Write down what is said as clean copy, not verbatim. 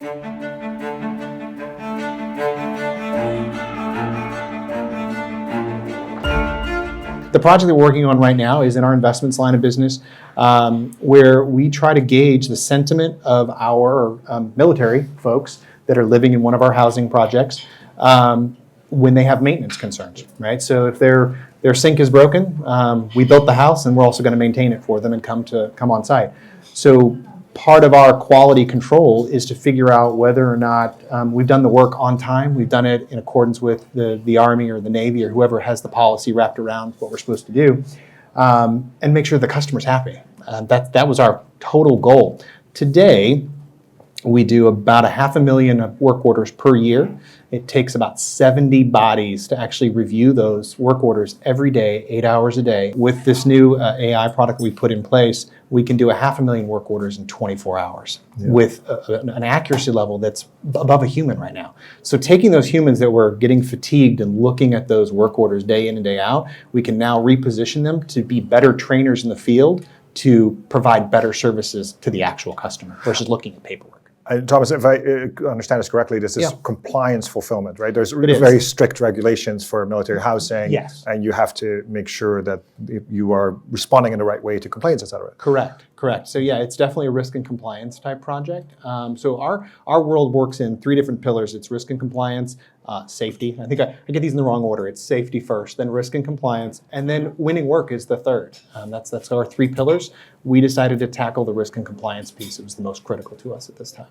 The project that we're working on right now is in our investments line of business, where we try to gauge the sentiment of our military folks that are living in one of our housing projects when they have maintenance concerns, right? So if their sink is broken, we built the house and we're also going to maintain it for them and come on site. So part of our quality control is to figure out whether or not we've done the work on time, we've done it in accordance with the Army or the Navy or whoever has the policy wrapped around what we're supposed to do, and make sure the customer's happy. That was our total goal. Today, we do about 500,000 work orders per year. It takes about 70 bodies to actually review those work orders every day, 8 hours a day. With this new AI product we put in place, we can do 500,000 work orders in 24 hours with an accuracy level that's above a human right now. So taking those humans that were getting fatigued and looking at those work orders day in and day out, we can now reposition them to be better trainers in the field to provide better services to the actual customer versus looking at paperwork. Thomas, if I understand this correctly, this is compliance fulfillment, right? There's very strict regulations for military housing, and you have to make sure that you are responding in the right way to complaints, et cetera. Correct. So yeah, it's definitely a risk and compliance type project. So our world works in 3 different pillars. It's risk and compliance, safety. I think I get these in the wrong order. It's safety first, then risk and compliance, and then winning work is the third. That's our 3 pillars. We decided to tackle the risk and compliance piece. It was the most critical to us at this time.